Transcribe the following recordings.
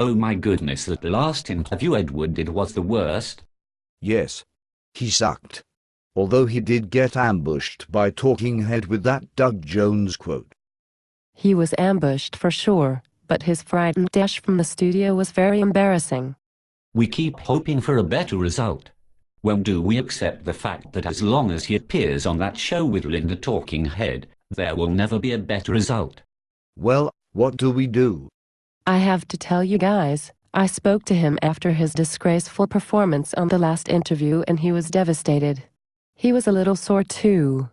Oh my goodness, that last interview Edward did was the worst. Yes. He sucked. Although he did get ambushed by Talking Head with that Doug Jones quote. He was ambushed for sure, but his frightened dash from the studio was very embarrassing. We keep hoping for a better result. When do we accept the fact that as long as he appears on that show with Linda Talking Head, there will never be a better result? Well, what do we do? I have to tell you guys, I spoke to him after his disgraceful performance on the last interview and he was devastated. He was a little sore too.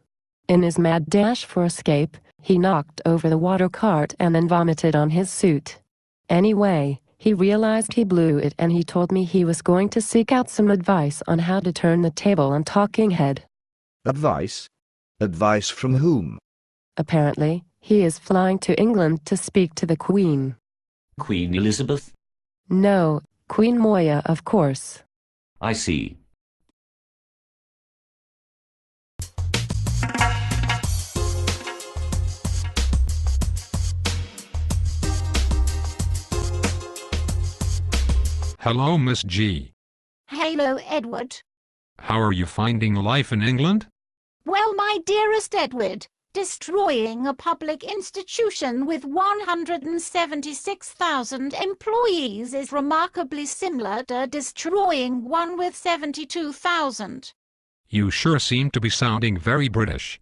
In his mad dash for escape, he knocked over the water cart and then vomited on his suit. Anyway, he realized he blew it and he told me he was going to seek out some advice on how to turn the table on Talking Head. Advice? Advice from whom? Apparently, he is flying to England to speak to the Queen. Queen Elizabeth? No, Queen Moya, of course. I see. Hello, Miss G. Hello, Edward. How are you finding life in England? Well, my dearest Edward, destroying a public institution with 176,000 employees is remarkably similar to destroying one with 72,000. You sure seem to be sounding very British.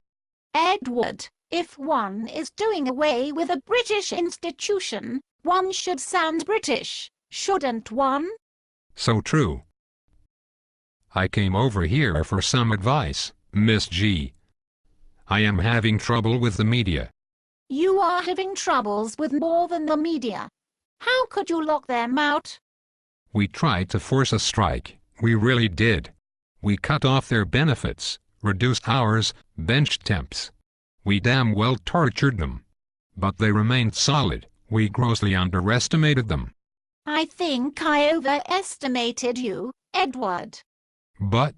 Edward, if one is doing away with a British institution, one should sound British, shouldn't one? So true. I came over here for some advice, Miss G. I am having trouble with the media. You are having troubles with more than the media. How could you lock them out? We tried to force a strike, we really did. We cut off their benefits, reduced hours, benched temps. We damn well tortured them. But they remained solid, we grossly underestimated them. I think I overestimated you, Edward. But,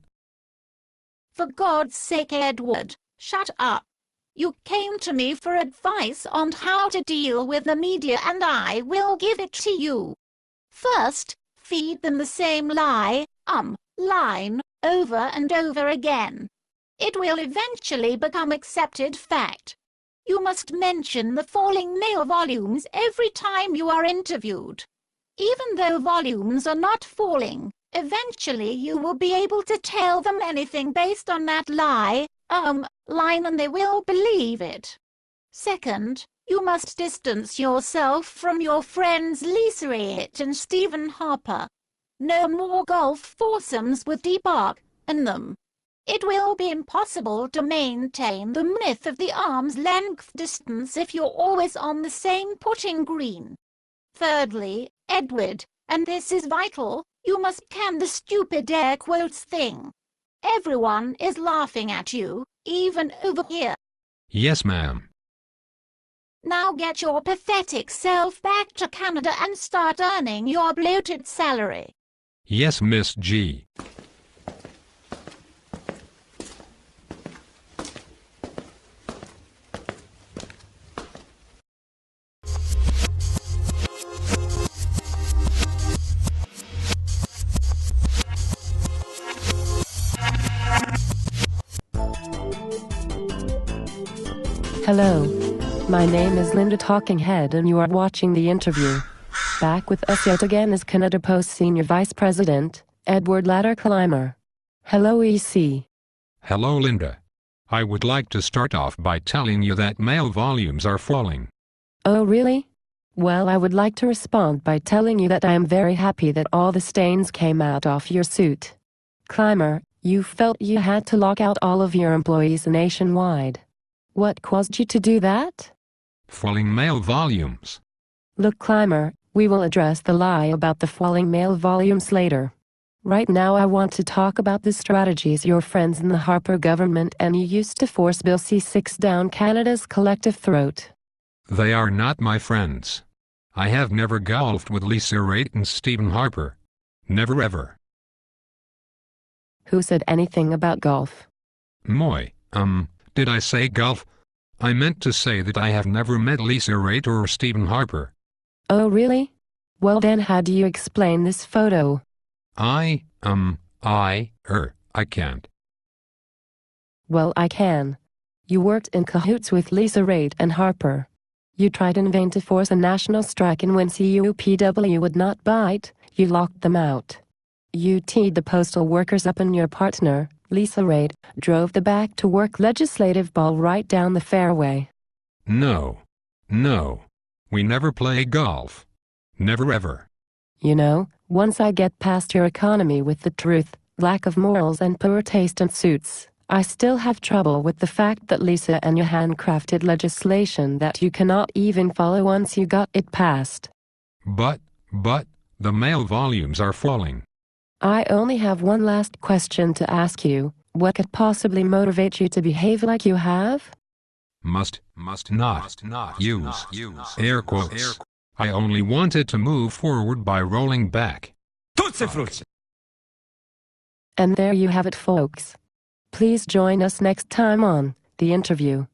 For God's sake, Edward, shut up. You came to me for advice on how to deal with the media and I will give it to you. First, feed them the same line, over and over again. It will eventually become accepted fact. You must mention the falling mail volumes every time you are interviewed. Even though volumes are not falling, eventually you will be able to tell them anything based on that line and they will believe it. Second, you must distance yourself from your friends Lisa Raitt and Stephen Harper. No more golf foursomes with Deep Arc in them. It will be impossible to maintain the myth of the arm's length distance if you're always on the same putting green. Thirdly, Edward, and this is vital, you must can the stupid air quotes thing. Everyone is laughing at you, even over here. yes, ma'am. Now get your pathetic self back to Canada and start earning your bloated salary. Yes, Miss G. Hello. My name is Linda Talking Head and you are watching the interview. Back with us yet again is Canada Post Senior Vice President, Edward Ladder Clymer. Hello, EC. Hello, Linda. I would like to start off by telling you that mail volumes are falling. Oh, really? Well, I would like to respond by telling you that I am very happy that all the stains came out off your suit. Clymer, you felt you had to lock out all of your employees nationwide. What caused you to do that? Falling mail volumes. Look, Clymer, we will address the lie about the falling mail volumes later. Right now I want to talk about the strategies your friends in the Harper government and you used to force Bill C-6 down Canada's collective throat. They are not my friends. I have never golfed with Lisa Raitt and Stephen Harper. Never ever. Who said anything about golf? Moy, did I say golf? I meant to say that I have never met Lisa Raitt or Stephen Harper. Oh, really? Well then, how do you explain this photo? I can't. Well, I can. You worked in cahoots with Lisa Raitt and Harper. You tried in vain to force a national strike, and when CUPW would not bite, you locked them out. You teed the postal workers up, and your partner, Lisa Raitt, drove the back-to-work legislative ball right down the fairway. No. We never play golf. Never ever. You know, once I get past your economy with the truth, lack of morals and poor taste in suits, I still have trouble with the fact that Lisa and you handcrafted legislation that you cannot even follow once you got it passed. But, the mail volumes are falling. I only have one last question to ask you. What could possibly motivate you to behave like you have? Must not use air quotes. I only wanted to move forward by rolling back. And there you have it, folks. Please join us next time on The Interview.